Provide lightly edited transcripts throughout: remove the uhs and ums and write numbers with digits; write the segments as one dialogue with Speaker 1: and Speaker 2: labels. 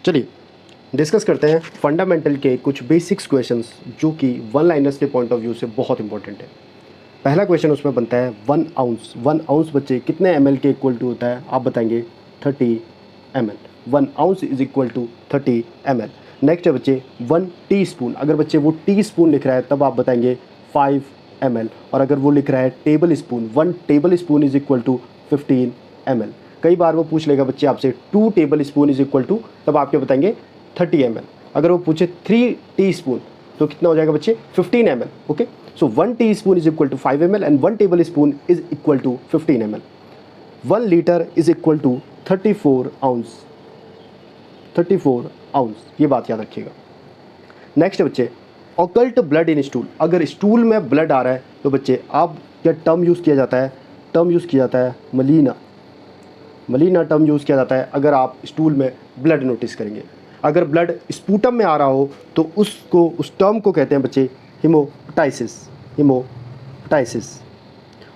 Speaker 1: चलिए डिस्कस करते हैं फंडामेंटल के कुछ बेसिक्स क्वेश्चंस जो कि वन लाइनर्स के पॉइंट ऑफ व्यू से बहुत इंपॉर्टेंट है। पहला क्वेश्चन उसमें बनता है 1 आउंस बच्चे कितने ml के इक्वल टू होता है? आप बताएंगे 30 ml। 1 ounce is equal to 30 ml। Next है बच्चे 1 टीस्पून, अगर बच्चे वो टीस्पून लिख रहा है तब आप बताएंगे 5 ml, और अगर वो लिख रहा है tablespoon 1 tablespoon is equal to 15 ml। कई बार वो पूछ लेगा बच्चे आपसे 2 tablespoon is equal to, तब आप क्या बताएंगे 30 ml। अगर वो पूछे 3 टीस्पून तो कितना हो जाएगा बच्चे 15 ml। Okay, so 1 teaspoon is equal to 5 ml and 1 tablespoon is equal to 15 ml। 1 litre is equal to 34 ounce. 34 ounce, ये बात याद रखिएगा। नेक्स्ट है बच्चे ऑकल्ट ब्लड इन स्टूल, अगर स्टूल में ब्लड आ रहा है तो बच्चे आप क्या टर्म यूज़ किया जाता है? टर्म यूज़ किया जाता है मलीना। मलीना टर्म यूज़ किया जाता है अगर आप स्टूल में ब्लड नोटिस करेंगे। अगर ब्लड स्पूटम में आ रहा हो तो उस टर्म को कहते हैं बच्चे हिमोप्टाइसिस। हिमोप्टाइसिस।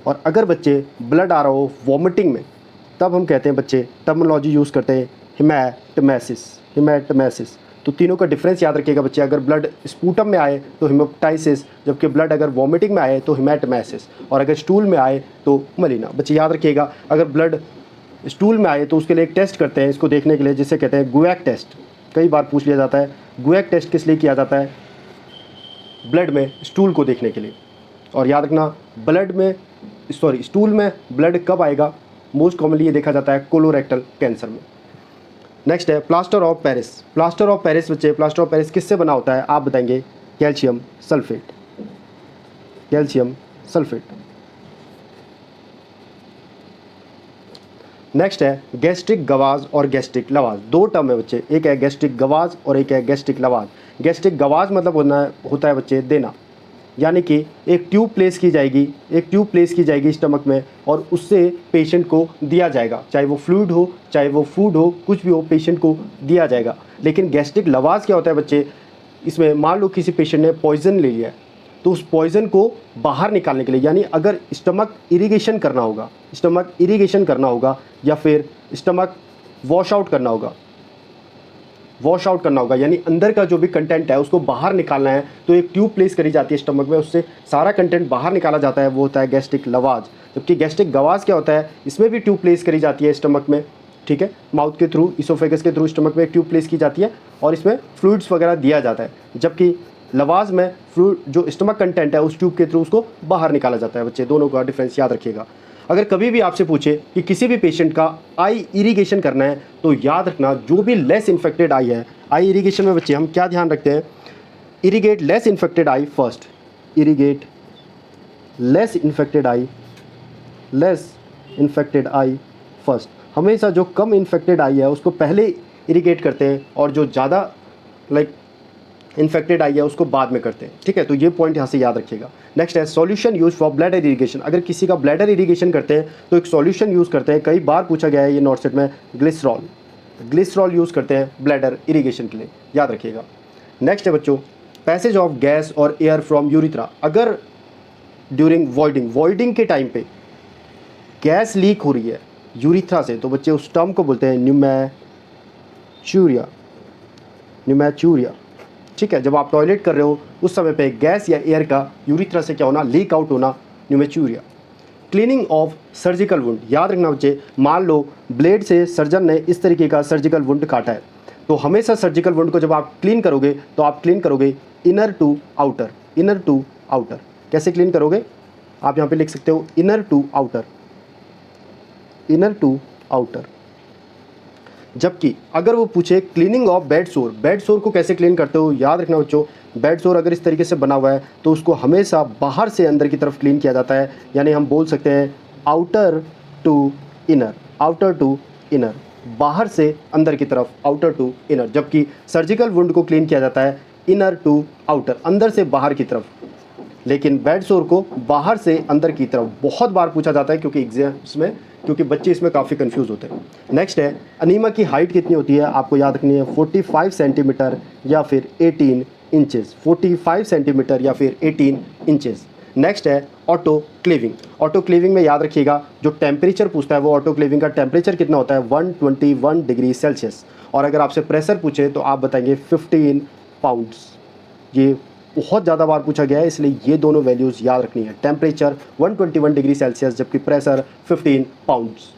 Speaker 1: और अगर बच्चे ब्लड आ रहा हो वॉमिटिंग में तब हम कहते हैं बच्चे टर्मिनोलॉजी यूज़ करते हैं हिमैटमेसिस। हिमैटमेसिस। तो तीनों का डिफरेंस याद रखिएगा बच्चे, अगर ब्लड स्पूटम में आए तो हिमोप्टाइसिस, जबकि ब्लड अगर वॉमिटिंग में आए तो हिमैटमेसिस, और अगर स्टूल में आए तो मलीना। बच्चे याद रखिएगा अगर ब्लड स्टूल में आए तो उसके लिए एक टेस्ट करते हैं इसको देखने के लिए, जिसे कहते हैं गुएक टेस्ट। कई बार पूछ लिया जाता है गुएक टेस्ट किस लिए किया जाता है? ब्लड में स्टूल को देखने के लिए। और याद रखना स्टूल में ब्लड कब आएगा? मोस्ट कॉमनली ये देखा जाता है कोलोरेक्टल कैंसर में। नेक्स्ट है plaster of Paris. Plaster of Paris बच्चे, प्लास्टर ऑफ पेरिस किससे बना होता है? आप बताएंगे calcium sulphate. Calcium sulphate. Next है गैस्ट्रिक गवाज और गैस्ट्रिक लवाज। दो टर्म है बच्चे, एक है गैस्ट्रिक गवाज और एक है गैस्ट्रिक लवाज। गैस्ट्रिक गवाज मतलब होता है बच्चे देना, यानी कि एक ट्यूब प्लेस की जाएगी स्टमक में और उससे पेशेंट को दिया जाएगा, चाहे वो फ्लूइड हो चाहे वो फूड हो, कुछ भी हो पेशेंट को दिया जाएगा। लेकिन गैस्ट्रिक लवाज क्या होता है बच्चे? इसमें मान लो किसी पेशेंट ने पॉइजन ले लिया है तो उस पॉइजन को बाहर निकालने के लिए, यानी अगर स्टमक इरिगेशन करना होगा या फिर स्टमक वॉश आउट करना होगा, यानी अंदर का जो भी कंटेंट है उसको बाहर निकालना है, तो एक ट्यूब प्लेस करी जाती है स्टमक में, उससे सारा कंटेंट बाहर निकाला जाता है, वो होता है गैस्ट्रिक लवाज। जबकि गैस्ट्रिक गवाज क्या होता है? इसमें भी ट्यूब प्लेस करी जाती है स्टमक में, ठीक है, माउथ के थ्रू, इसोफेगस के थ्रू स्टमक में एक ट्यूब प्लेस की जाती है और इसमें फ्लूइड्स वगैरह दिया जाता है। जबकि लवाज में फ्लूइड जो स्टमक कंटेंट है उस ट्यूब के थ्रू उसको बाहर निकाला जाता है। बच्चे दोनों का डिफरेंस याद रखिएगा। अगर कभी भी आपसे पूछे कि किसी भी पेशेंट का आई इरिगेशन करना है तो याद रखना जो भी लेस इन्फेक्टेड आई है, आई इरिगेशन में बच्चे हम क्या ध्यान रखते हैं? इरिगेट लेस इन्फेक्टेड आई फर्स्ट। इरिगेट लेस इन्फेक्टेड आई फर्स्ट। हमेशा जो कम इन्फेक्टेड आई है उसको पहले इरिगेट करते हैं और जो ज़्यादा इन्फेक्टेड आई है उसको बाद में करते हैं, ठीक है। तो ये पॉइंट यहाँ से याद रखिएगा। नेक्स्ट है solution use for bladder irrigation. अगर किसी का ब्लैडर इरिगेशन करते हैं तो एक सॉल्यूशन यूज़ करते हैं, कई बार पूछा गया है ये नॉट सेट में, ग्लिसरॉल यूज़ करते हैं ब्लैडर इरिगेशन के लिए, याद रखिएगा। नेक्स्ट है बच्चों पैसेज ऑफ गैस और एयर फ्रॉम यूरिथ्रा। अगर ड्यूरिंग वॉइडिंग के टाइम पे गैस लीक हो रही है यूरिथ्रा से तो बच्चे उस टर्म को बोलते हैं न्यूमैचूरिया, ठीक है। जब आप टॉयलेट कर रहे हो उस समय पे गैस या एयर का यूरिथ्रा से क्या होना? लीक आउट होना, न्यूमैचूरिया। क्लीनिंग ऑफ सर्जिकल वुंड, याद रखना बच्चे, मान लो ब्लेड से सर्जन ने इस तरीके का सर्जिकल वुंड काटा है तो हमेशा सर्जिकल वुंड को जब आप क्लीन करोगे तो आप क्लीन करोगे इनर टू आउटर। कैसे क्लीन करोगे? आप यहाँ पे लिख सकते हो इनर टू आउटर। जबकि अगर वो पूछे क्लीनिंग ऑफ बेड सोर को कैसे क्लीन करते हो? याद रखना बच्चों, बेड सोर अगर इस तरीके से बना हुआ है तो उसको हमेशा बाहर से अंदर की तरफ क्लीन किया जाता है, यानी हम बोल सकते हैं आउटर टू इनर, बाहर से अंदर की तरफ, आउटर टू इनर। जबकि सर्जिकल वुंड को क्लीन किया जाता है इनर टू आउटर, अंदर से बाहर की तरफ। लेकिन बेड सोर को बाहर से अंदर की तरफ बहुत बार पूछा जाता है क्योंकि बच्चे इसमें काफ़ी कंफ्यूज होते हैं। नेक्स्ट है अनीमा की हाइट कितनी होती है? आपको याद रखनी है 45 सेंटीमीटर या फिर 18 इंचेस। 45 सेंटीमीटर या फिर 18 इंचेस। नेक्स्ट है ऑटो क्लेविंग। ऑटो क्लेविंग में याद रखिएगा जो टेम्परेचर पूछता है वो ऑटो क्लेविंग का टेम्परेचर कितना होता है 121 डिग्री सेल्सियस। और अगर आपसे प्रेशर पूछे तो आप बताएंगे 15 पाउंड्स। ये बहुत ज़्यादा बार पूछा गया है इसलिए ये दोनों वैल्यूज़ याद रखनी है। टेम्परेचर 121 डिग्री सेल्सियस जबकि प्रेशर 15 पाउंड्स।